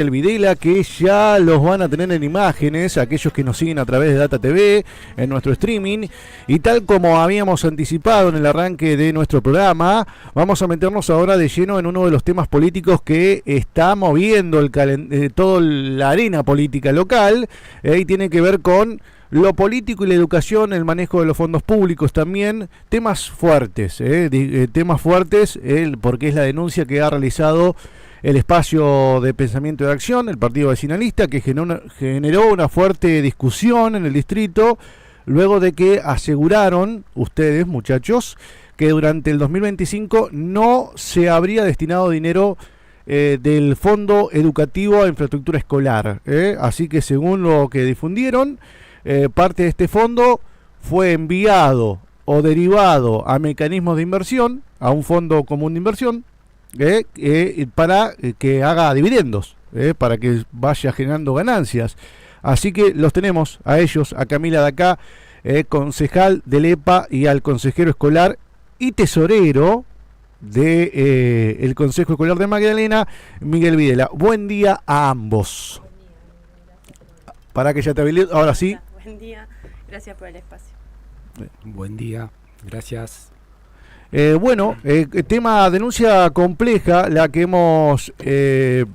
El Videla, que ya los van a tener en imágenes, aquellos que nos siguen a través de Data TV, en nuestro streaming, y tal como habíamos anticipado en el arranque de nuestro programa, vamos a meternos ahora de lleno en uno de los temas políticos que está moviendo toda la arena política local, y tiene que ver con lo político y la educación, el manejo de los fondos públicos también, temas fuertes, porque es la denuncia que ha realizado el espacio de pensamiento y de acción, el partido vecinalista, que generó una fuerte discusión en el distrito, luego de que aseguraron ustedes, muchachos, que durante el 2025 no se habría destinado dinero del Fondo Educativo a Infraestructura Escolar. Así que según lo que difundieron, parte de este fondo fue enviado o derivado a mecanismos de inversión, a un fondo común de inversión, para que haga dividendos, para que vaya generando ganancias. Así que los tenemos a ellos, a Camila de acá, concejal del EPA, y al consejero escolar y tesorero de el Consejo Escolar de Magdalena, Miguel Videla. Buen día a ambos. Para que ya te habilite, ahora sí. Buen día, gracias por el espacio. Buen día, gracias. Tema denuncia compleja, la que hemos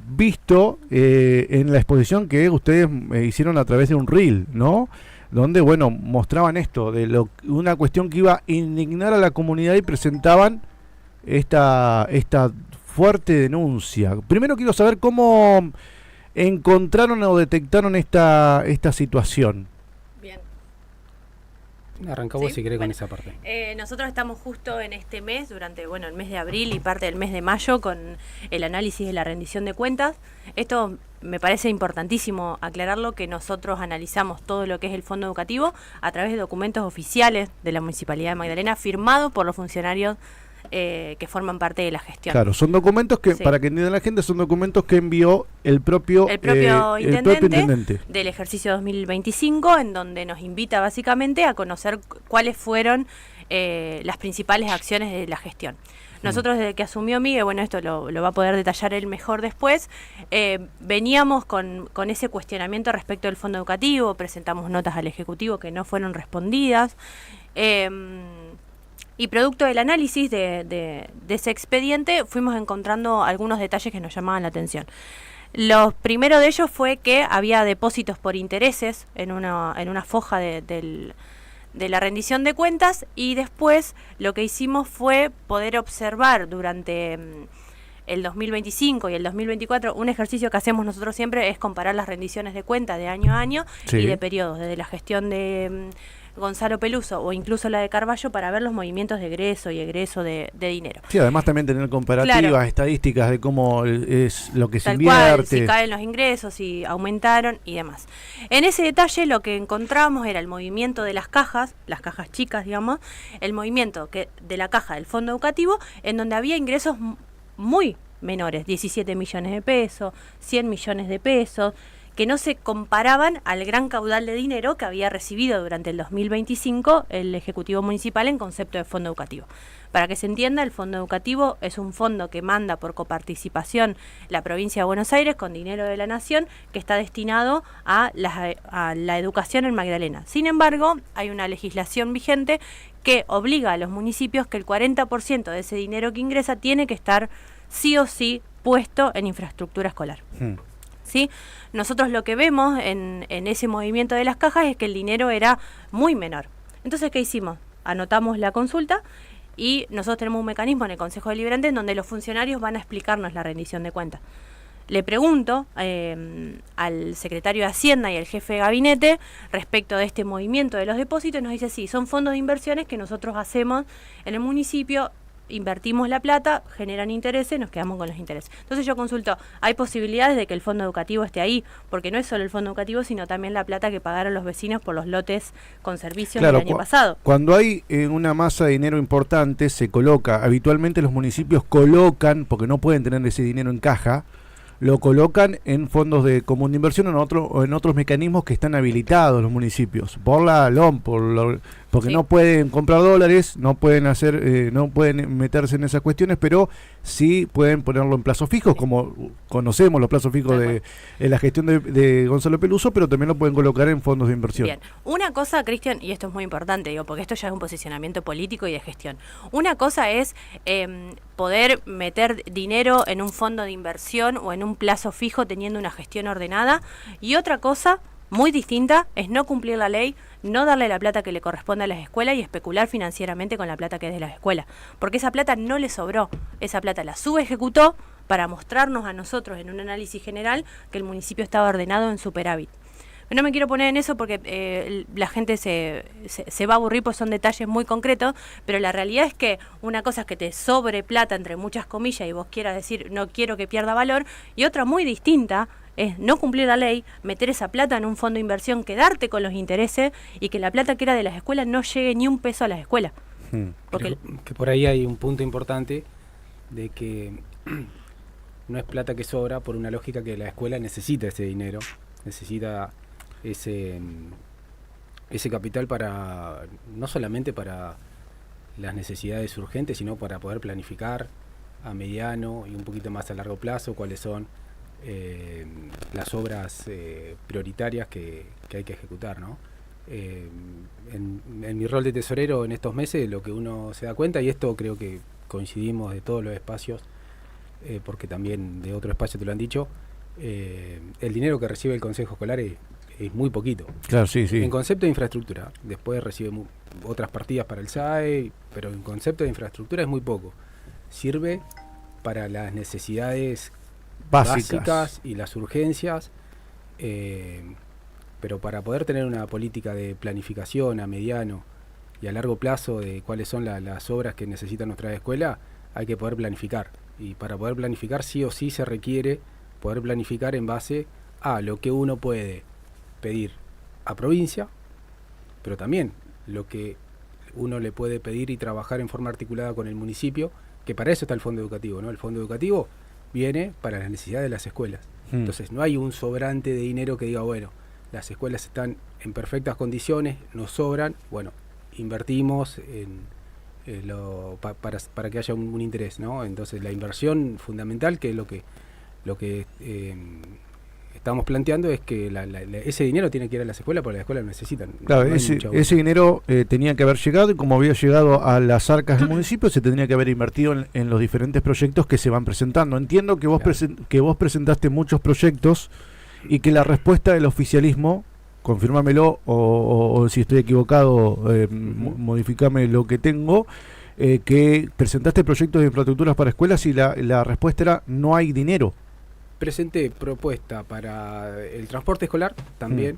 visto en la exposición que ustedes hicieron a través de un reel, ¿no? Donde, mostraban esto, una cuestión que iba a indignar a la comunidad y presentaban esta fuerte denuncia. Primero quiero saber cómo encontraron o detectaron esta situación. Bien. Arranca vos si querés con esa parte. Nosotros estamos justo en este mes, durante el mes de abril y parte del mes de mayo, con el análisis de la rendición de cuentas. Esto me parece importantísimo aclararlo, que nosotros analizamos todo lo que es el fondo educativo a través de documentos oficiales de la Municipalidad de Magdalena, firmados por los funcionarios que forman parte de la gestión. Claro, son documentos que, para que entienda la gente, son documentos que envió el propio intendente del ejercicio 2025, en donde nos invita básicamente a conocer cuáles fueron las principales acciones de la gestión. Nosotros, desde que asumió Miguel, esto lo va a poder detallar él mejor después, veníamos con ese cuestionamiento respecto del fondo educativo, presentamos notas al Ejecutivo que no fueron respondidas, y producto del análisis de ese expediente fuimos encontrando algunos detalles que nos llamaban la atención. Lo primero de ellos fue que había depósitos por intereses en una foja de la rendición de cuentas, y después lo que hicimos fue poder observar durante el 2025 y el 2024, un ejercicio que hacemos nosotros siempre es comparar las rendiciones de cuentas de año a año, sí, y de periodos, desde la gestión de Gonzalo Peluso o incluso la de Carballo, para ver los movimientos de egreso y egreso de dinero. Sí, además también tener comparativas, claro, estadísticas de cómo es lo que se invierte. Cual, si caen los ingresos, si aumentaron y demás. En ese detalle lo que encontramos era el movimiento de las cajas chicas, digamos, el movimiento de la caja del fondo educativo, en donde había ingresos muy menores, 17 millones de pesos, 100 millones de pesos, que no se comparaban al gran caudal de dinero que había recibido durante el 2025 el Ejecutivo Municipal en concepto de fondo educativo. Para que se entienda, el fondo educativo es un fondo que manda por coparticipación la provincia de Buenos Aires con dinero de la Nación, que está destinado a la educación en Magdalena. Sin embargo, hay una legislación vigente que obliga a los municipios que el 40% de ese dinero que ingresa tiene que estar sí o sí puesto en infraestructura escolar. ¿Sí? Nosotros lo que vemos en ese movimiento de las cajas es que el dinero era muy menor. Entonces, ¿qué hicimos? Anotamos la consulta y nosotros tenemos un mecanismo en el Consejo Deliberante en donde los funcionarios van a explicarnos la rendición de cuentas. Le pregunto al secretario de Hacienda y al jefe de gabinete respecto de este movimiento de los depósitos, y nos dice, sí, son fondos de inversiones que nosotros hacemos en el municipio, invertimos la plata, generan intereses, nos quedamos con los intereses. Entonces yo consulto, ¿hay posibilidades de que el fondo educativo esté ahí? Porque no es solo el fondo educativo, sino también la plata que pagaron los vecinos por los lotes con servicios del año pasado. Cuando hay una masa de dinero importante, se coloca, habitualmente los municipios colocan, porque no pueden tener ese dinero en caja, lo colocan en fondos de común de inversión o en otros mecanismos que están habilitados los municipios por la LOM, por porque Sí. no pueden comprar dólares, no pueden hacer, no pueden meterse en esas cuestiones, pero sí pueden ponerlo en plazos fijos, como conocemos los plazos fijos de la gestión de Gonzalo Peluso, pero también lo pueden colocar en fondos de inversión. Bien, una cosa, Cristian, y esto es muy importante, digo, porque esto ya es un posicionamiento político y de gestión. Una cosa es poder meter dinero en un fondo de inversión o en un plazo fijo teniendo una gestión ordenada, y otra cosa muy distinta es no cumplir la ley, no darle la plata que le corresponde a las escuelas y especular financieramente con la plata que es de las escuelas, porque esa plata no le sobró, esa plata la subejecutó para mostrarnos a nosotros en un análisis general que el municipio estaba ordenado en superávit. No me quiero poner en eso porque la gente se va a aburrir, pues son detalles muy concretos, pero la realidad es que una cosa es que te sobre plata, entre muchas comillas, y vos quieras decir no quiero que pierda valor, y otra muy distinta es no cumplir la ley, meter esa plata en un fondo de inversión, quedarte con los intereses y que la plata que era de las escuelas no llegue ni un peso a las escuelas. Porque Creo que por ahí hay un punto importante de que no es plata que sobra por una lógica que la escuela necesita ese dinero, necesita ese capital para no solamente para las necesidades urgentes, sino para poder planificar a mediano y un poquito más a largo plazo cuáles son las obras prioritarias que hay que ejecutar, ¿no? En mi rol de tesorero en estos meses, lo que uno se da cuenta, y esto creo que coincidimos de todos los espacios, porque también de otro espacio te lo han dicho, el dinero que recibe el Consejo Escolar es muy poquito. Claro, sí, sí. En concepto de infraestructura, después recibe otras partidas para el SAE, pero en concepto de infraestructura es muy poco. Sirve para las necesidades básicas y las urgencias, pero para poder tener una política de planificación a mediano y a largo plazo de cuáles son las obras que necesita nuestra escuela, hay que poder planificar. Y para poder planificar sí o sí se requiere poder planificar en base a lo que uno puede pedir a provincia, pero también lo que uno le puede pedir y trabajar en forma articulada con el municipio, que para eso está el fondo educativo, ¿no? El fondo educativo viene para las necesidades de las escuelas. Entonces no hay un sobrante de dinero que diga, bueno, las escuelas están en perfectas condiciones, nos sobran, bueno, invertimos para que haya un interés, ¿no? Entonces la inversión fundamental, que es lo que estamos planteando, es que ese dinero tiene que ir a las escuelas porque las escuelas lo necesitan. Claro, No ese dinero tenía que haber llegado, y como había llegado a las arcas del municipio, se tendría que haber invertido en los diferentes proyectos que se van presentando. Entiendo que vos presentaste muchos proyectos y que la respuesta del oficialismo, confírmamelo o si estoy equivocado, modifícame lo que tengo, que presentaste proyectos de infraestructuras para escuelas y la respuesta era no hay dinero. Presenté propuesta para el transporte escolar también.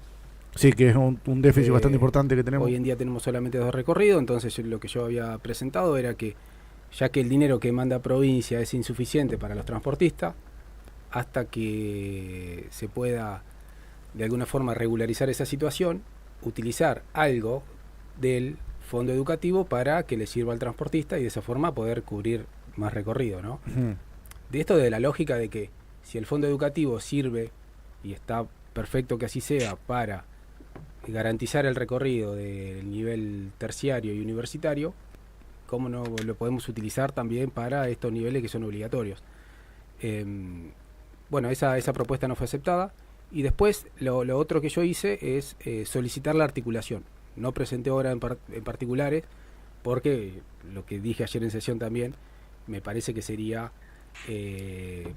Sí, que es un déficit bastante importante que tenemos. Hoy en día tenemos solamente 2 recorridos, entonces lo que yo había presentado era que, ya que el dinero que manda provincia es insuficiente para los transportistas, hasta que se pueda de alguna forma regularizar esa situación, utilizar algo del fondo educativo para que le sirva al transportista y de esa forma poder cubrir más recorrido, ¿no? De esto, de la lógica de que si el fondo educativo sirve, y está perfecto que así sea, para garantizar el recorrido del nivel terciario y universitario, ¿cómo no lo podemos utilizar también para estos niveles que son obligatorios? Bueno, esa propuesta no fue aceptada, y después lo otro que yo hice es solicitar la articulación. No presenté obras en particulares, porque lo que dije ayer en sesión también, me parece que sería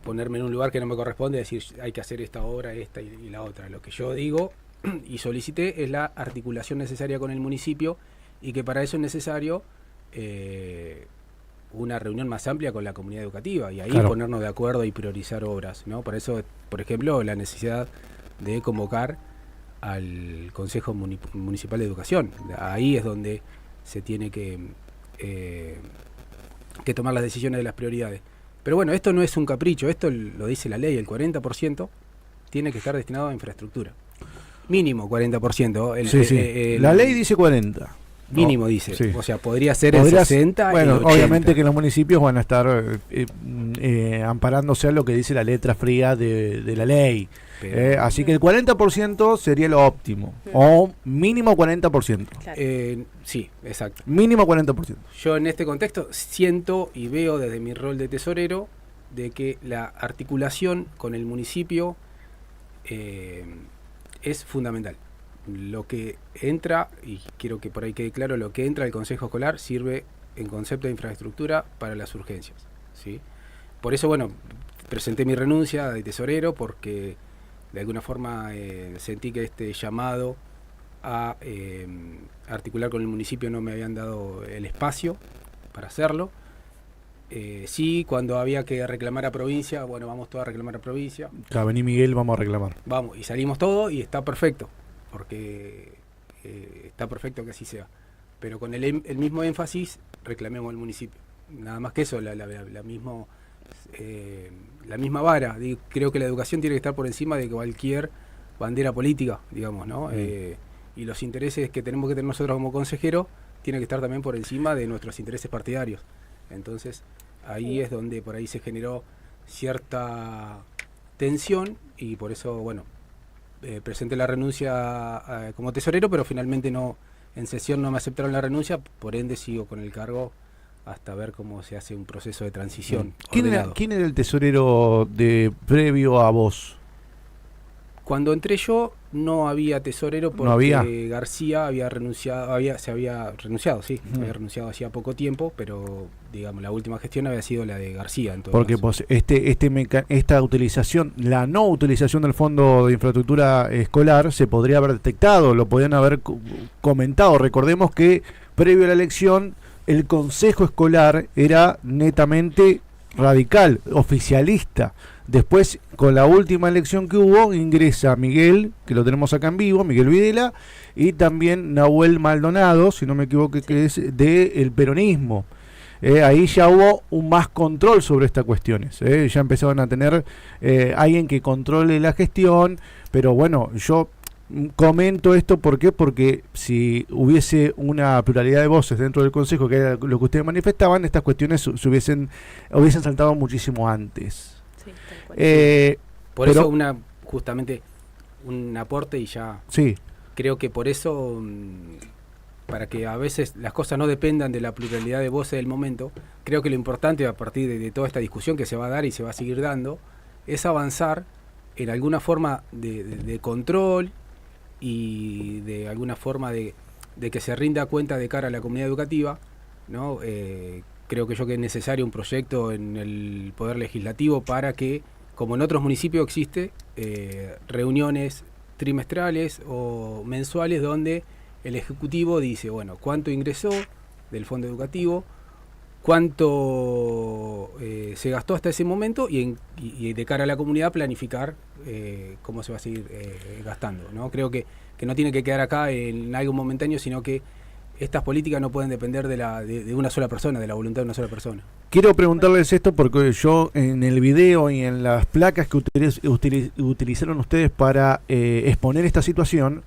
ponerme en un lugar que no me corresponde, decir hay que hacer esta obra, esta y la otra. Lo que yo digo y solicité es la articulación necesaria con el municipio, y que para eso es necesario una reunión más amplia con la comunidad educativa, y ahí ponernos de acuerdo y priorizar obras, ¿no? Por eso, por ejemplo, la necesidad de convocar al Consejo Municipal de Educación. Ahí es donde se tiene que tomar las decisiones de las prioridades. Pero bueno, esto no es un capricho, esto lo dice la ley, el 40% tiene que estar destinado a infraestructura. Mínimo 40%. La ley dice 40%. Mínimo dice, o sea, podría ser el 60%. Bueno, y 80%. Obviamente que los municipios van a estar amparándose a lo que dice la letra fría de la ley. Así que el 40% sería lo óptimo, o mínimo 40%. Claro. Sí, exacto. Mínimo 40%. Yo en este contexto siento y veo desde mi rol de tesorero de que la articulación con el municipio es fundamental. Lo que entra, y quiero que por ahí quede claro, lo que entra al Consejo Escolar sirve en concepto de infraestructura para las urgencias, ¿sí? Por eso, bueno, presenté mi renuncia de tesorero porque de alguna forma sentí que este llamado a articular con el municipio no me habían dado el espacio para hacerlo. Sí, cuando había que reclamar a provincia, bueno, vamos todos a reclamar a provincia. Acá vení Miguel, vamos a reclamar. Vamos, y salimos todos y está perfecto, porque está perfecto que así sea. Pero con el mismo énfasis reclamemos al municipio. Nada más que eso, la misma vara. Creo que la educación tiene que estar por encima de cualquier bandera política, digamos, ¿no? Y los intereses que tenemos que tener nosotros como consejeros tienen que estar también por encima de nuestros intereses partidarios. Entonces, ahí es donde por ahí se generó cierta tensión y por eso, bueno, presenté la renuncia como tesorero, pero finalmente no, en sesión no me aceptaron la renuncia, por ende sigo con el cargo hasta ver cómo se hace un proceso de transición. ¿Quién era el tesorero previo a vos? Cuando entré yo no había tesorero porque ¿No había? García había renunciado, se había renunciado hacía poco tiempo, pero digamos la última gestión había sido la de García. En todo Porque caso. pues, esta utilización, la no utilización del Fondo de Infraestructura Escolar se podría haber detectado, lo podían haber comentado. Recordemos que previo a la elección el Consejo Escolar era netamente radical, oficialista. Después, con la última elección que hubo, ingresa Miguel, que lo tenemos acá en vivo, Miguel Videla, y también Nahuel Maldonado, si no me equivoco, que es del peronismo. Ahí ya hubo un más control sobre estas cuestiones. Ya empezaron a tener alguien que controle la gestión, pero bueno, yo comento esto ¿por qué? Porque si hubiese una pluralidad de voces dentro del Consejo, que era lo que ustedes manifestaban, estas cuestiones hubiesen saltado muchísimo antes. Sí, tal cual. Por eso justamente un aporte y ya Sí. creo que por eso para que a veces las cosas no dependan de la pluralidad de voces del momento, creo que lo importante a partir de toda esta discusión que se va a dar y se va a seguir dando es avanzar en alguna forma de control y de alguna forma de que se rinda cuenta de cara a la comunidad educativa, ¿no? Creo que es necesario un proyecto en el Poder Legislativo para que, como en otros municipios existe, reuniones trimestrales o mensuales donde el Ejecutivo dice, bueno, cuánto ingresó del fondo educativo, cuánto se gastó hasta ese momento y de cara a la comunidad planificar cómo se va a seguir gastando, ¿no? Creo que no tiene que quedar acá en algo momentáneo, sino que estas políticas no pueden depender de una sola persona, de la voluntad de una sola persona. Quiero preguntarles esto porque yo en el video y en las placas que utilizaron ustedes para exponer esta situación,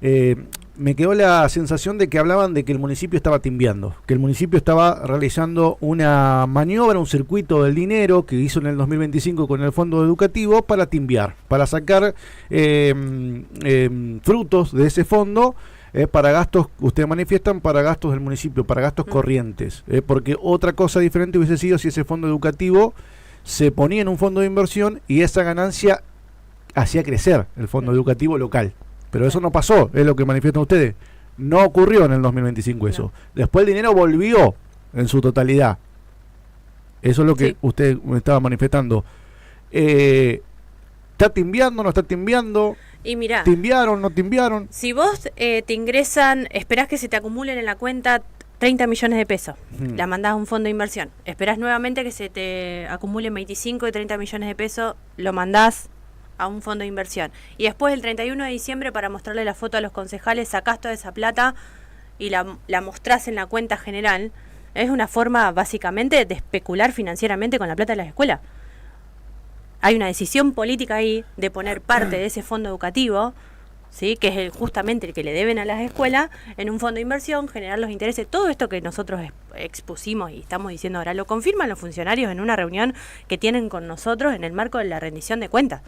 me quedó la sensación de que hablaban de que el municipio estaba timbiando, que el municipio estaba realizando una maniobra, un circuito del dinero que hizo en el 2025 con el fondo educativo para timbiar, para sacar frutos de ese fondo para gastos, ustedes manifiestan, para gastos del municipio, para gastos corrientes, porque otra cosa diferente hubiese sido si ese fondo educativo se ponía en un fondo de inversión y esa ganancia hacía crecer el fondo educativo local. Pero eso no pasó, es lo que manifiestan ustedes. No ocurrió en el 2025 eso. No. Después el dinero volvió en su totalidad. Eso es lo que usted me estaba manifestando. ¿Está timbiando, no está timbiando? Y mirá, ¿timbiaron, no timbiaron? Si vos te ingresan, esperás que se te acumulen en la cuenta 30 millones de pesos, la mandás a un fondo de inversión. Esperás nuevamente que se te acumulen 25 y 30 millones de pesos, lo mandás a un fondo de inversión. Y después el 31 de diciembre, para mostrarle la foto a los concejales, sacás toda esa plata y la mostrás en la cuenta general. Es una forma básicamente de especular financieramente con la plata de las escuelas. Hay una decisión política ahí de poner parte de ese fondo educativo, ¿sí?, que es justamente el que le deben a las escuelas, en un fondo de inversión, generar los intereses. Todo esto que nosotros expusimos y estamos diciendo ahora lo confirman los funcionarios en una reunión que tienen con nosotros en el marco de la rendición de cuentas.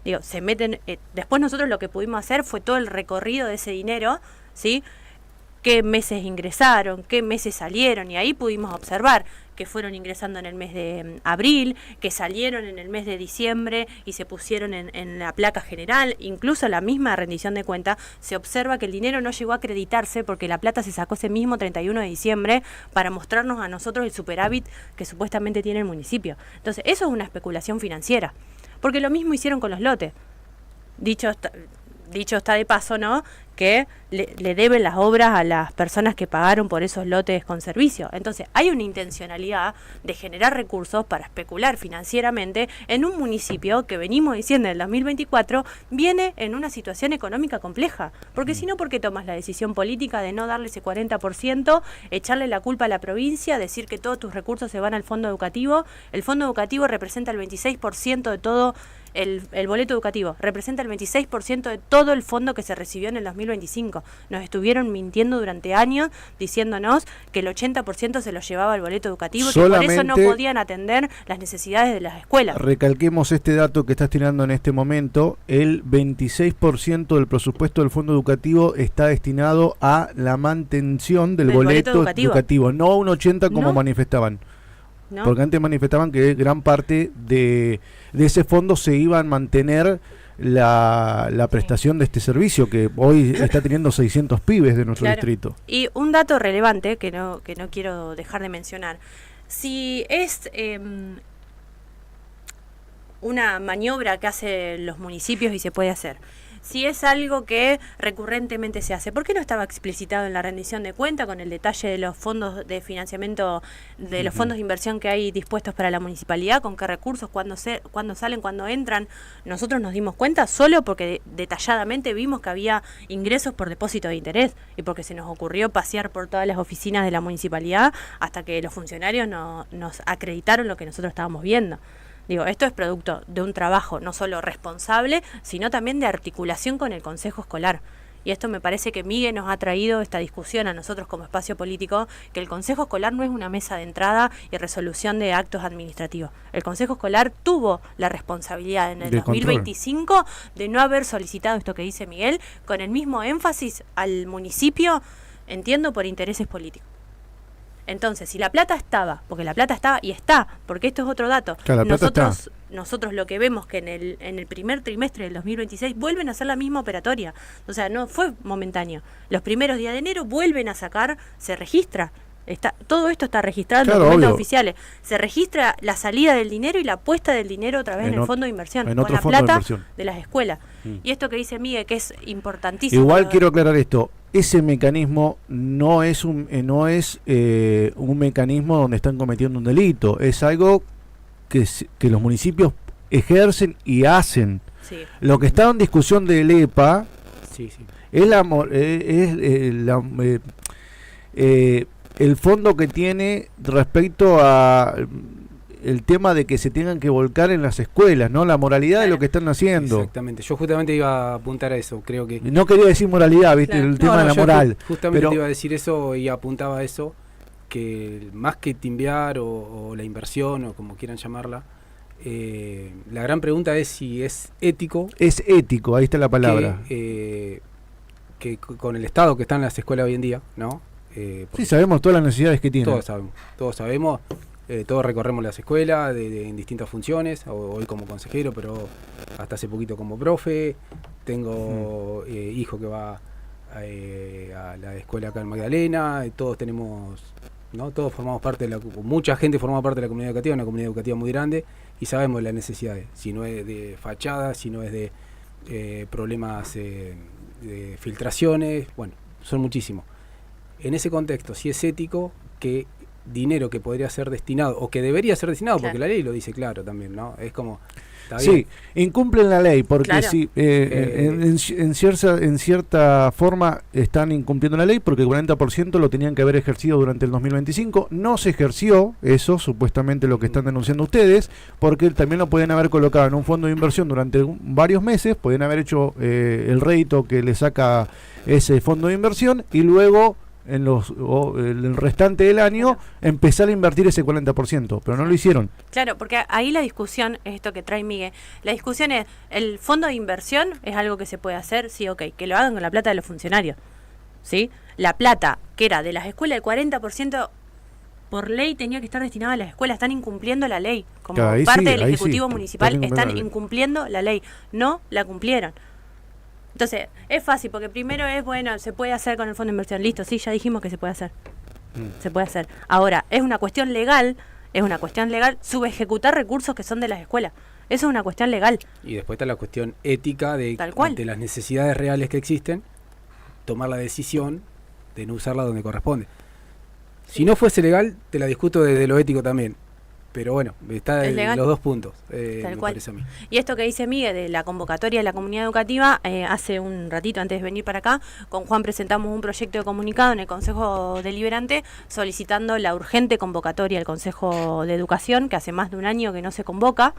Digo, se meten, después nosotros lo que pudimos hacer fue todo el recorrido de ese dinero, ¿sí? Qué meses ingresaron, qué meses salieron, y ahí pudimos observar que fueron ingresando en el mes de abril, que salieron en el mes de diciembre y se pusieron en la placa general. Incluso la misma rendición de cuenta se observa que el dinero no llegó a acreditarse porque la plata se sacó ese mismo 31 de diciembre para mostrarnos a nosotros el superávit que supuestamente tiene el municipio. Entonces, eso es una especulación financiera, porque lo mismo hicieron con los lotes. Dicho está de paso, ¿no?, que le deben las obras a las personas que pagaron por esos lotes con servicio. Entonces, hay una intencionalidad de generar recursos para especular financieramente en un municipio que, venimos diciendo, en el 2024 viene en una situación económica compleja. Porque si no, ¿por qué tomas la decisión política de no darle ese 40%, echarle la culpa a la provincia, decir que todos tus recursos se van al fondo educativo? El fondo educativo representa el 26% de todo. El boleto educativo representa el 26% de todo el fondo que se recibió en el 2025. Nos estuvieron mintiendo durante años diciéndonos que el 80% se lo llevaba el boleto educativo, Solamente, y que por eso no podían atender las necesidades de las escuelas. Recalquemos este dato que estás tirando en este momento: el 26% del presupuesto del fondo educativo está destinado a la mantención del boleto educativo, no un 80% como manifestaban. ¿No? Porque antes manifestaban que gran parte de ese fondo se iba a mantener la prestación de este servicio, que hoy está teniendo 600 pibes de nuestro distrito. Y un dato relevante que no quiero dejar de mencionar: si es una maniobra que hacen los municipios y se puede hacer, si es algo que recurrentemente se hace, ¿por qué no estaba explicitado en la rendición de cuenta con el detalle de los fondos de financiamiento, de los fondos de inversión que hay dispuestos para la municipalidad, con qué recursos, cuándo salen, cuándo entran? Nosotros nos dimos cuenta solo porque detalladamente vimos que había ingresos por depósito de interés y porque se nos ocurrió pasear por todas las oficinas de la municipalidad hasta que los funcionarios nos acreditaron lo que nosotros estábamos viendo. Digo, esto es producto de un trabajo no solo responsable, sino también de articulación con el Consejo Escolar. Y esto me parece que Miguel nos ha traído esta discusión a nosotros como espacio político, que el Consejo Escolar no es una mesa de entrada y resolución de actos administrativos. El Consejo Escolar tuvo la responsabilidad en el 2025 de no haber solicitado esto que dice Miguel, con el mismo énfasis al municipio, entiendo, por intereses políticos. Entonces, si la plata estaba, porque la plata estaba y está, porque esto es otro dato, claro, nosotros lo que vemos que en el primer trimestre del 2026 vuelven a hacer la misma operatoria. O sea, no fue momentáneo. Los primeros días de enero vuelven a sacar, se registra. Todo esto está registrado en documentos oficiales. Se registra la salida del dinero y la puesta del dinero otra vez en el fondo de inversión, con la plata de las escuelas. Y esto que dice Miguel, que es importantísimo. Igual quiero aclarar esto: ese mecanismo no es un mecanismo donde están cometiendo un delito, es algo que los municipios ejercen y hacen. Sí. Lo que está en discusión del EPA es el fondo que tiene respecto a el tema de que se tengan que volcar en las escuelas, ¿no? La moralidad de lo que están haciendo. Exactamente. Yo justamente iba a apuntar a eso. Creo que no quería decir moralidad, ¿viste? Claro. El tema de la moral. Justamente te iba a decir eso y apuntaba a eso, que más que timbiar o la inversión o como quieran llamarla, la gran pregunta es si es ético. Es ético, ahí está la palabra. Que con el estado que está en las escuelas hoy en día, ¿no? Sí, sabemos todas las necesidades que tienen. Todos sabemos, todos recorremos las escuelas en distintas funciones, hoy como consejero, pero hasta hace poquito como profe. Tengo hijo que va a la escuela acá en Magdalena, todos tenemos, ¿no? Todos formamos parte mucha gente forma parte de la comunidad educativa, una comunidad educativa muy grande, y sabemos las necesidades, si no es de fachada, si no es de problemas de filtraciones, bueno, son muchísimos. En ese contexto, si es ético que dinero que podría ser destinado, o que debería ser destinado, porque la ley lo dice claro también, ¿no? Es como, ¿está bien? Sí, incumplen la ley, porque si en cierta forma están incumpliendo la ley, porque el 40% lo tenían que haber ejercido durante el 2025, no se ejerció eso, supuestamente lo que están denunciando ustedes, porque también lo pueden haber colocado en un fondo de inversión durante varios meses, pueden haber hecho el rédito que le saca ese fondo de inversión, y luego en el restante del año, empezar a invertir ese 40%, pero no lo hicieron. Claro, porque ahí la discusión es esto que trae Miguel. La discusión es, el fondo de inversión es algo que se puede hacer, sí, ok, que lo hagan con la plata de los funcionarios, ¿sí? La plata que era de las escuelas, el 40% por ley tenía que estar destinada a las escuelas. Están incumpliendo la ley. Como parte del Ejecutivo Municipal están incumpliendo la ley. No la cumplieron. Entonces, es fácil, porque primero es, bueno, se puede hacer con el fondo de inversión. Listo, sí, ya dijimos que se puede hacer. Se puede hacer. Ahora, es una cuestión legal subejecutar recursos que son de las escuelas. Eso es una cuestión legal. Y después está la cuestión ética de las necesidades reales que existen, tomar la decisión de no usarla donde corresponde. Si no fuese legal, te la discuto desde lo ético también. Pero bueno, está en los dos puntos, me parece a mí. Y esto que dice Miguel de la convocatoria de la comunidad educativa, hace un ratito antes de venir para acá, con Juan presentamos un proyecto de comunicado en el Consejo Deliberante solicitando la urgente convocatoria al Consejo de Educación, que hace más de un año que no se convoca,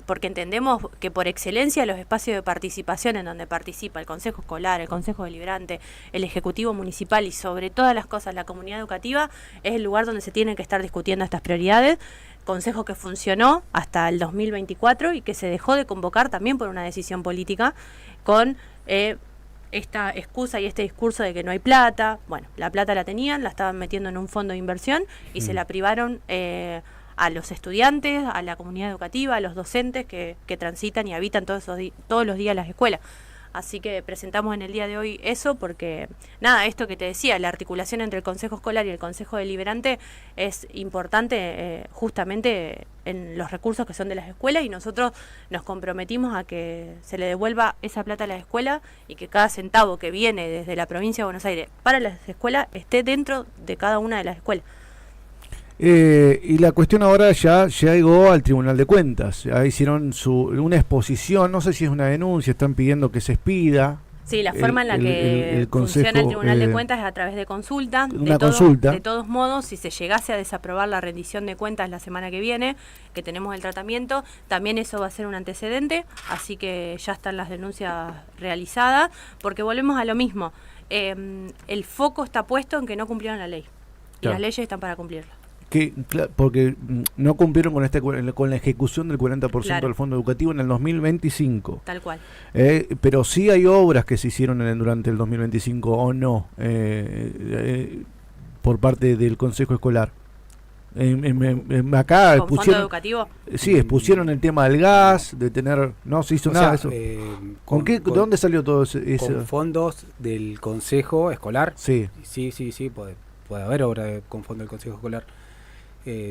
porque entendemos que por excelencia los espacios de participación en donde participa el Consejo Escolar, el Consejo Deliberante, el Ejecutivo Municipal y sobre todas las cosas la comunidad educativa es el lugar donde se tienen que estar discutiendo estas prioridades. Consejo que funcionó hasta el 2024 y que se dejó de convocar también por una decisión política con esta excusa y este discurso de que no hay plata. Bueno, la plata la tenían, la estaban metiendo en un fondo de inversión y se la privaron a los estudiantes, a la comunidad educativa, a los docentes que transitan y habitan todos los días las escuelas. Así que presentamos en el día de hoy eso porque, nada, esto que te decía, la articulación entre el Consejo Escolar y el Consejo Deliberante es importante justamente en los recursos que son de las escuelas, y nosotros nos comprometimos a que se le devuelva esa plata a la escuela y que cada centavo que viene desde la provincia de Buenos Aires para las escuelas esté dentro de cada una de las escuelas. Y la cuestión ahora ya llegó al Tribunal de Cuentas. Ya hicieron una exposición, no sé si es una denuncia, están pidiendo que se expida. Sí, la forma en la que funciona el Tribunal de Cuentas es a través de consulta. Consulta. De todos modos, si se llegase a desaprobar la rendición de cuentas la semana que viene, que tenemos el tratamiento, también eso va a ser un antecedente, así que ya están las denuncias realizadas, porque volvemos a lo mismo. El foco está puesto en que no cumplieron la ley. Y las leyes están para cumplirla. Porque no cumplieron con la ejecución del 40% del fondo educativo en el 2025. Tal cual. Pero sí hay obras que se hicieron durante el 2025 o no, por parte del Consejo Escolar. Acá ¿Con fondo educativo? Sí, expusieron el tema del gas, de tener... No se hizo nada de eso. ¿De dónde salió todo eso? Con fondos del Consejo Escolar. Sí. Sí, puede haber obra con fondo del Consejo Escolar.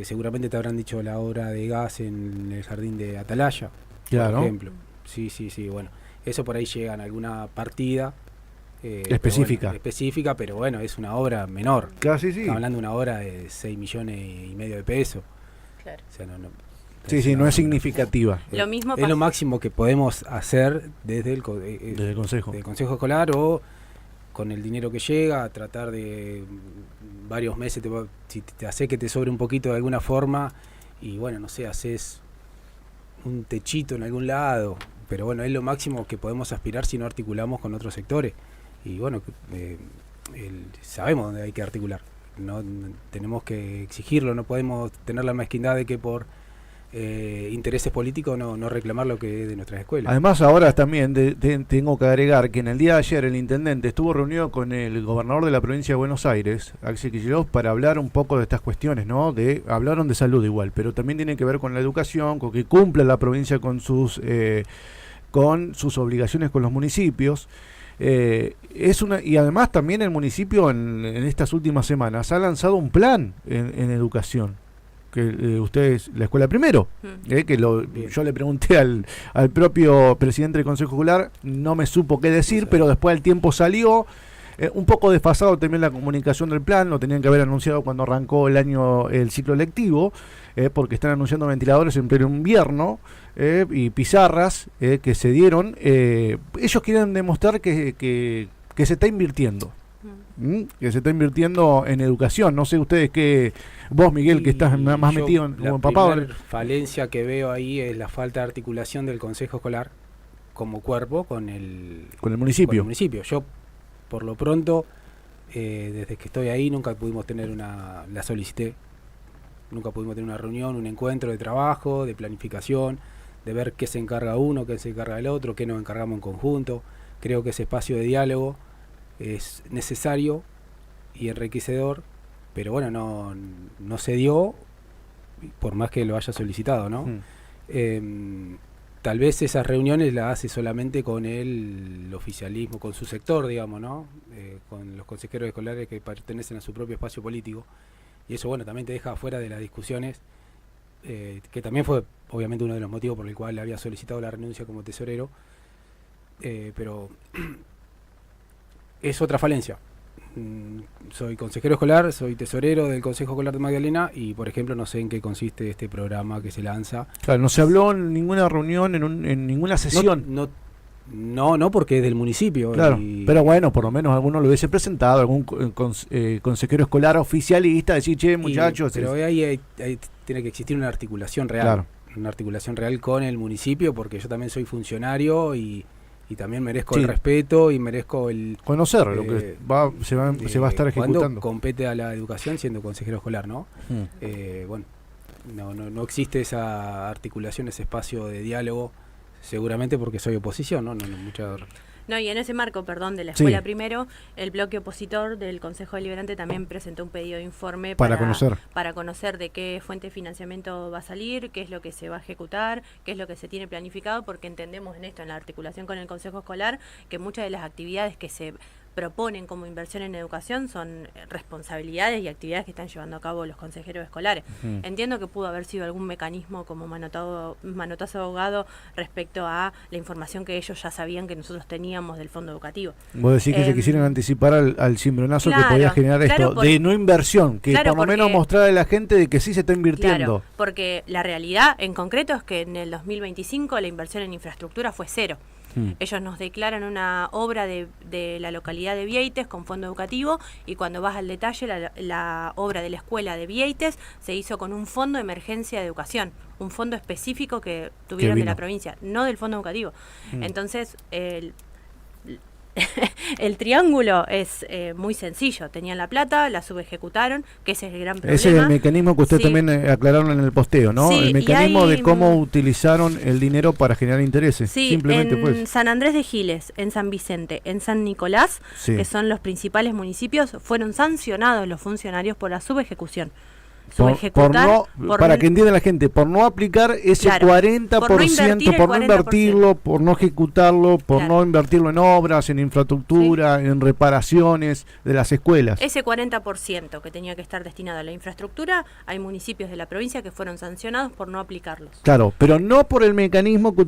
Seguramente te habrán dicho la obra de gas en el jardín de Atalaya, claro, por ejemplo. Sí, bueno, eso por ahí llega en alguna partida específica, pero bueno, es una obra menor. Casi sí. Estamos hablando de una obra de 6,5 millones de pesos. Claro. O sea, no es significativa. Lo mismo es lo máximo que podemos hacer desde el Consejo Escolar, o con el dinero que llega, tratar de varios meses, si te hace que te sobre un poquito de alguna forma, y bueno, no sé, haces un techito en algún lado, pero bueno, es lo máximo que podemos aspirar si no articulamos con otros sectores. Y bueno, sabemos dónde hay que articular, no tenemos que exigirlo, no podemos tener la mezquindad de que por intereses políticos no reclamar lo que es de nuestras escuelas. Además, ahora también tengo que agregar que en el día de ayer el intendente estuvo reunido con el gobernador de la provincia de Buenos Aires, Axel Kicillof, para hablar un poco de estas cuestiones, ¿no? Hablaron de salud igual, pero también tiene que ver con la educación, con que cumpla la provincia con sus obligaciones con los municipios. Y además también el municipio en estas últimas semanas ha lanzado un plan en educación, que ustedes, la escuela primero, yo le pregunté al propio presidente del Consejo Escolar, no me supo qué decir, pero después el tiempo salió, un poco desfasado también la comunicación del plan, lo tenían que haber anunciado cuando arrancó el ciclo lectivo, porque están anunciando ventiladores en pleno invierno, y pizarras que se dieron. Ellos quieren demostrar que se está invirtiendo. Que se está invirtiendo en educación. No sé ustedes vos, Miguel, que estás más metido como empapado. La falencia que veo ahí es la falta de articulación del Consejo Escolar como cuerpo con el municipio. Yo, por lo pronto, Desde que estoy ahí nunca pudimos tener la solicité, nunca pudimos tener una reunión, un encuentro de trabajo, de planificación, de ver qué se encarga uno, qué se encarga el otro, qué nos encargamos en conjunto. Creo que ese espacio de diálogo es necesario y enriquecedor, pero bueno, no se dio, por más que lo haya solicitado, ¿no? Tal vez esas reuniones las hace solamente con el oficialismo, con su sector, digamos, ¿no? Con los consejeros escolares que pertenecen a su propio espacio político. Y eso, bueno, también te deja afuera de las discusiones, que también fue, obviamente, uno de los motivos por el cual había solicitado la renuncia como tesorero. Pero es otra falencia. Soy consejero escolar, soy tesorero del Consejo Escolar de Magdalena y, por ejemplo, no sé en qué consiste este programa que se lanza. Claro, no se habló en ninguna reunión, en ninguna sesión. No, porque es del municipio. Claro, pero bueno, por lo menos alguno lo hubiese presentado, algún consejero escolar oficialista, decir, che, muchachos. Pero ahí tiene que existir una articulación real. Claro. Una articulación real con el municipio, porque yo también soy funcionario y también merezco el respeto y merezco el... conocer lo que se va a estar ejecutando. Cuando compete a la educación siendo consejero escolar, ¿no? Bueno, no existe esa articulación, ese espacio de diálogo, seguramente porque soy oposición, ¿no? No, y en ese marco, de la escuela primero, el bloque opositor del Consejo Deliberante también presentó un pedido de informe para conocer de qué fuente de financiamiento va a salir, qué es lo que se va a ejecutar, qué es lo que se tiene planificado, porque entendemos en esto, en la articulación con el Consejo Escolar, que muchas de las actividades que se proponen como inversión en educación son responsabilidades y actividades que están llevando a cabo los consejeros escolares. Entiendo que pudo haber sido algún mecanismo como manotazo abogado respecto a la información que ellos ya sabían que nosotros teníamos del fondo educativo. Vos decís que se quisieran anticipar al cimbronazo que podía generar esto de no inversión, que por lo menos mostrar a la gente de que sí se está invirtiendo. Claro, porque la realidad en concreto es que en el 2025 la inversión en infraestructura fue 0. Ellos nos declaran una obra de la localidad de Vieites con fondo educativo y cuando vas al detalle la obra de la escuela de Vieites se hizo con un fondo de emergencia de educación, un fondo específico que tuvieron de la provincia, no del fondo educativo. Entonces el triángulo es muy sencillo. Tenían la plata, la subejecutaron, que ese es el gran problema. Ese es el mecanismo que usted también aclararon en el posteo, ¿no? El mecanismo de cómo utilizaron el dinero para generar intereses. Sí, simplemente en San Andrés de Giles, en San Vicente, en San Nicolás, que son los principales municipios, fueron sancionados los funcionarios por la subejecución. Para que entienda la gente, por no aplicar ese 40%, por no invertirlo, por no ejecutarlo, por no invertirlo en obras, en infraestructura, en reparaciones de las escuelas. Ese 40% que tenía que estar destinado a la infraestructura, hay municipios de la provincia que fueron sancionados por no aplicarlos. Claro, pero no por el mecanismo que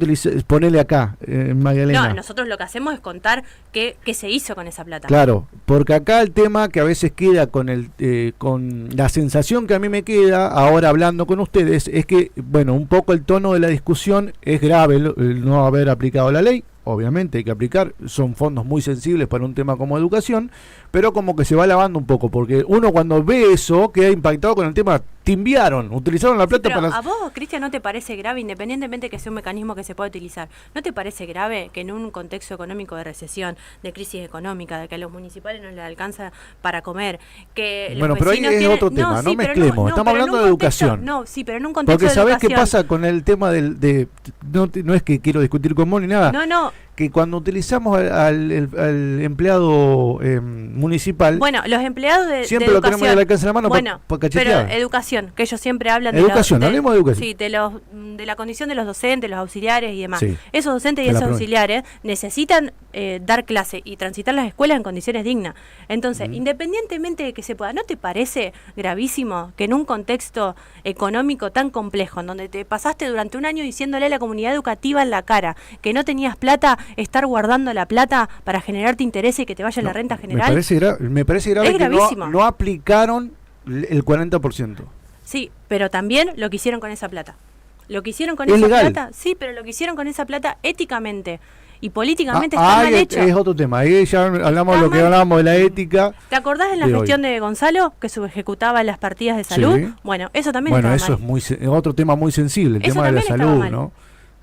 ponele acá, en Magdalena. No, nosotros lo que hacemos es contar qué se hizo con esa plata. Claro, porque acá el tema que a veces queda con la sensación que a mí me queda ahora hablando con ustedes es que, bueno, un poco el tono de la discusión es grave el no haber aplicado la ley. Obviamente hay que aplicar, son fondos muy sensibles para un tema como educación, pero como que se va lavando un poco, porque uno cuando ve eso queda impactado con el tema, utilizaron la plata pero para... ¿A vos, Cristian, no te parece grave, independientemente que sea un mecanismo que se pueda utilizar, no te parece grave que en un contexto económico de recesión, de crisis económica, de que a los municipales no les alcanza para comer, que bueno, pero ahí es otro tema, no mezclemos, estamos hablando de educación. No, sí, pero en un contexto porque de ¿sabés educación... qué pasa con el tema no es que quiero discutir con vos ni nada? No. Que cuando utilizamos al empleado municipal... Bueno, los empleados de siempre de lo tenemos al alcance de la mano para cachetear. Pero educación, que ellos siempre hablan hablemos de educación. Sí, de la condición de los docentes, los auxiliares y demás. Sí, esos docentes y esos auxiliares necesitan dar clase y transitar las escuelas en condiciones dignas. Entonces, independientemente de que se pueda, ¿no te parece gravísimo que en un contexto económico tan complejo, en donde te pasaste durante un año diciéndole a la comunidad educativa en la cara que no tenías plata, estar guardando la plata para generarte interés y que te vaya la renta general? Me parece grave que no aplicaron el 40%. Sí, pero también lo que hicieron con esa plata. Lo que hicieron con esa plata, sí, pero lo que hicieron con esa plata éticamente y políticamente está mal hecho. Es otro tema, ahí ya hablamos de lo que hablábamos de la ética. ¿Te acordás en la gestión de Gonzalo que subejecutaba las partidas de salud? Sí. Bueno, eso también estaba mal. Bueno, eso es otro tema muy sensible, el tema de la salud, ¿no?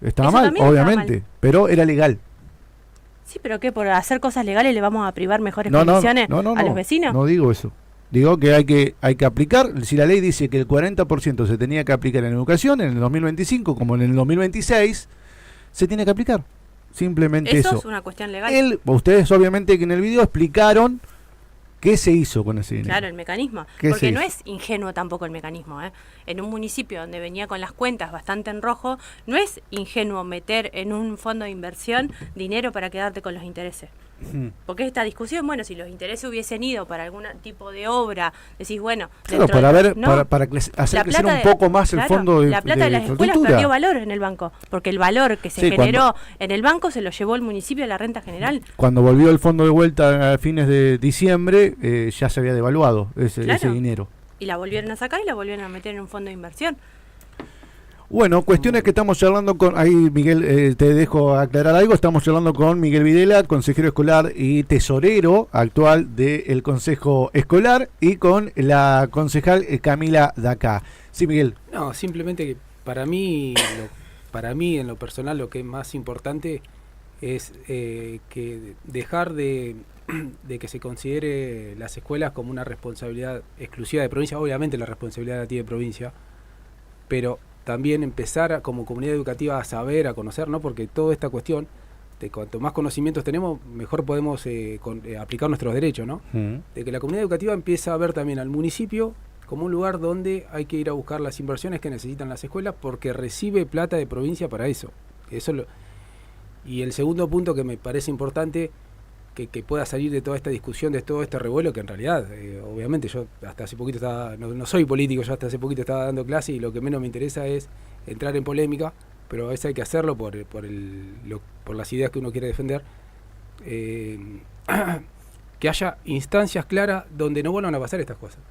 Estaba mal, obviamente, pero era legal. Sí, pero ¿qué? ¿Por hacer cosas legales le vamos a privar mejores No, condiciones a los vecinos? No digo eso. Digo que hay que aplicar, si la ley dice que el 40% se tenía que aplicar en educación en el 2025 como en el 2026, se tiene que aplicar. Simplemente eso. Eso es una cuestión legal. Ustedes obviamente que en el video explicaron qué se hizo con ese dinero. Claro, el mecanismo. Porque no es ingenuo tampoco el mecanismo. En un municipio donde venía con las cuentas bastante en rojo, no es ingenuo meter en un fondo de inversión dinero para quedarte con los intereses. Porque esta discusión, bueno, si los intereses hubiesen ido para algún tipo de obra, decís, bueno... Claro, para hacer crecer un poco más el fondo de la plata de las escuelas perdió valor en el banco, porque el valor que se generó en el banco se lo llevó el municipio a la renta general. Cuando volvió el fondo de vuelta a fines de diciembre, ya se había devaluado ese dinero. Y la volvieron a sacar y la volvieron a meter en un fondo de inversión. Bueno, cuestiones que estamos charlando con... Ahí, Miguel, te dejo aclarar algo. Estamos charlando con Miguel Videla, consejero escolar y tesorero actual del Consejo Escolar, y con la concejal Camila Dacá. Sí, Miguel. No, simplemente que para mí en lo personal, lo que es más importante es que dejar de que se considere las escuelas como una responsabilidad exclusiva de provincia. Obviamente la responsabilidad la tiene provincia, pero también empezar como comunidad educativa a saber, a conocer, ¿no? Porque toda esta cuestión de cuanto más conocimientos tenemos, mejor podemos aplicar nuestros derechos, ¿no? De que la comunidad educativa empieza a ver también al municipio como un lugar donde hay que ir a buscar las inversiones que necesitan las escuelas, porque recibe plata de provincia para eso. Y el segundo punto que me parece importante, que pueda salir de toda esta discusión, de todo este revuelo, que en realidad, obviamente yo hasta hace poquito no soy político, yo hasta hace poquito estaba dando clase y lo que menos me interesa es entrar en polémica, pero a veces hay que hacerlo por las ideas que uno quiere defender, que haya instancias claras donde no vuelvan a pasar estas cosas.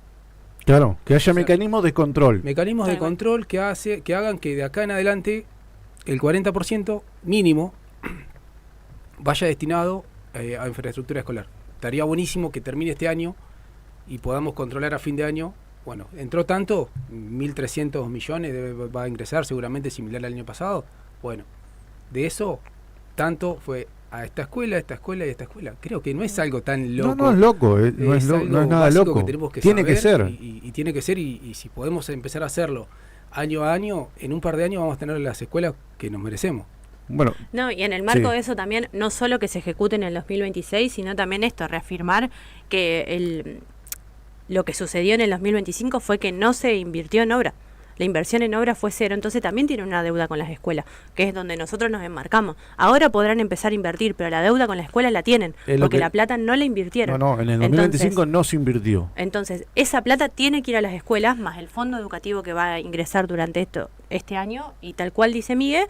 Claro, que haya mecanismos de control. Mecanismos de control que hagan que de acá en adelante el 40% mínimo vaya destinado a infraestructura escolar. Estaría buenísimo que termine este año y podamos controlar a fin de año. Bueno, entró tanto, 1.300 millones va a ingresar, seguramente similar al año pasado. Bueno, de eso, tanto fue a esta escuela y esta escuela. Creo que no es algo tan loco. No es loco, no es nada loco. Que tiene que ser. Y tiene que ser, y si podemos empezar a hacerlo año a año, en un par de años vamos a tener las escuelas que nos merecemos. Bueno, no, y en el marco de eso también, no solo que se ejecuten en el 2026, sino también reafirmar que lo que sucedió en el 2025 fue que no se invirtió en obra. La inversión en obra fue cero, entonces también tiene una deuda con las escuelas, que es donde nosotros nos enmarcamos. Ahora podrán empezar a invertir, pero la deuda con la escuela la tienen, porque la plata no la invirtieron. No, en el 2025 no se invirtió. Entonces, esa plata tiene que ir a las escuelas, más el fondo educativo que va a ingresar durante este año, y tal cual dice Miguel,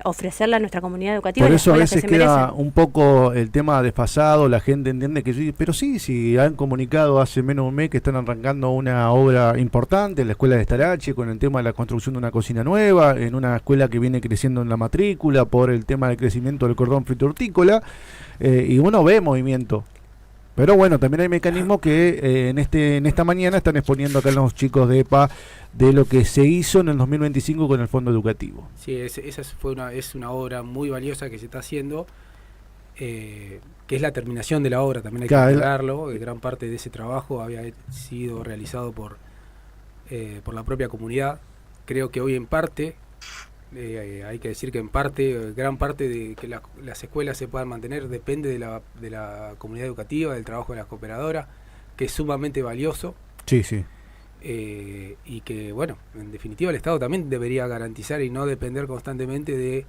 ofrecerla a nuestra comunidad educativa. Por eso a veces queda un poco el tema desfasado, la gente entiende que pero sí, han comunicado hace menos de un mes que están arrancando una obra importante en la escuela de Estarache, con el tema de la construcción de una cocina nueva, en una escuela que viene creciendo en la matrícula por el tema del crecimiento del cordón frito-hortícola, y uno ve movimiento. Pero bueno, también hay mecanismos que en esta mañana están exponiendo acá los chicos de EPA de lo que se hizo en el 2025 con el fondo educativo. Sí, esa es una obra muy valiosa que se está haciendo, que es la terminación de la obra, también hay que aclararlo. Gran parte de ese trabajo había sido realizado por la propia comunidad. Creo que hoy en parte, hay que decir que en parte, gran parte de que las escuelas se puedan mantener depende de la comunidad educativa, del trabajo de las cooperadoras, que es sumamente valioso. Sí. Y que, bueno, en definitiva el Estado también debería garantizar y no depender constantemente de...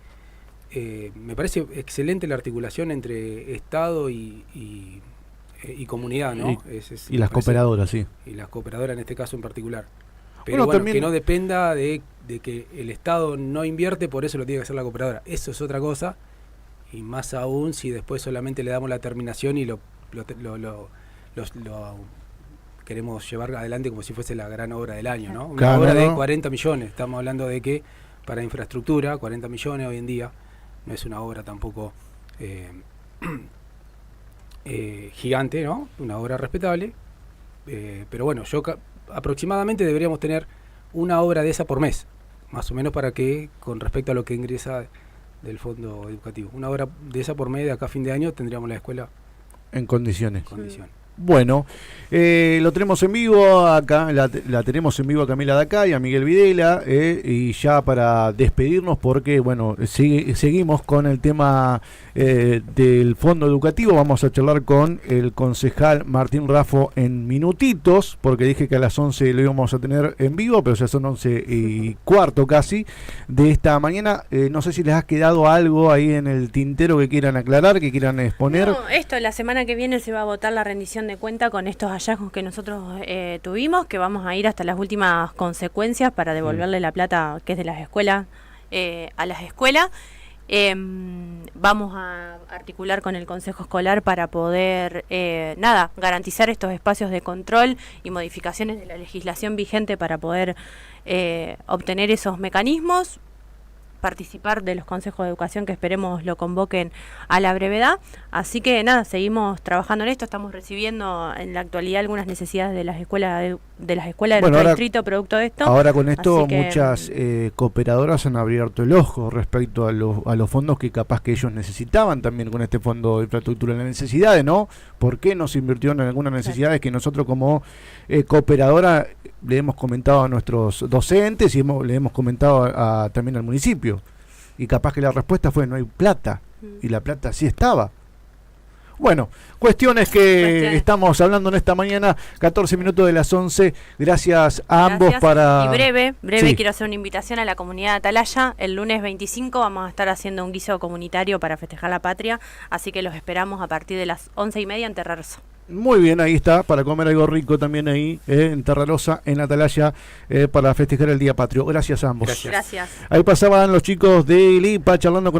me parece excelente la articulación entre Estado y comunidad, ¿no? Y las cooperadoras, sí. Y las cooperadoras en este caso en particular. Pero bueno, que no dependa de que el Estado no invierte, por eso lo tiene que hacer la cooperadora. Eso es otra cosa, y más aún si después solamente le damos la terminación y lo queremos llevar adelante como si fuese la gran obra del año, ¿no? Una obra de 40 millones. Estamos hablando de que para infraestructura, 40 millones hoy en día, no es una obra tampoco gigante, ¿no? Una obra respetable. Pero bueno, aproximadamente deberíamos tener una obra de esa por mes, más o menos, para que, con respecto a lo que ingresa del fondo educativo. Una obra de esa por medio, de acá a fin de año tendríamos la escuela en condiciones. en condiciones. Bueno, lo tenemos en vivo acá, la tenemos en vivo a Camila de acá y a Miguel Videla, y ya para despedirnos, porque bueno, seguimos con el tema del fondo educativo. Vamos a charlar con el concejal Martín Raffo en minutitos, porque dije que a las 11 lo íbamos a tener en vivo, pero ya son 11:15 casi de esta mañana. No sé si les ha quedado algo ahí en el tintero que quieran aclarar, que quieran exponer. No, esto la semana que viene se va a votar la rendición de cuenta con estos hallazgos que nosotros tuvimos, que vamos a ir hasta las últimas consecuencias para devolverle la plata que es de las escuelas a las escuelas. Vamos a articular con el Consejo Escolar para poder garantizar estos espacios de control y modificaciones de la legislación vigente para poder obtener esos mecanismos, participar de los consejos de educación que esperemos lo convoquen a la brevedad. Así que nada, seguimos trabajando en esto. Estamos recibiendo en la actualidad algunas necesidades de las escuelas de nuestro distrito producto de esto. Ahora con esto Así que, muchas cooperadoras han abierto el ojo respecto a los fondos que capaz que ellos necesitaban también con este fondo de infraestructura. Las necesidades, ¿no? ¿Por qué no se invirtió en algunas necesidades que nosotros como cooperadora le hemos comentado a nuestros docentes y le hemos comentado también al municipio? Y capaz que la respuesta fue: no hay plata. Y la plata sí estaba. Bueno, cuestiones que estamos hablando en esta mañana, 14 minutos de las 11. Gracias a ambos para... Y breve, sí. Quiero hacer una invitación a la comunidad de Atalaya. El lunes 25 vamos a estar haciendo un guiso comunitario para festejar la patria, así que los esperamos a partir de las 11:30 en Terrarzo. Muy bien, ahí está, para comer algo rico también ahí, en Terrarosa, en Atalaya, para festejar el Día Patrio. Gracias a ambos. Gracias. Ahí pasaban los chicos de Lipa charlando con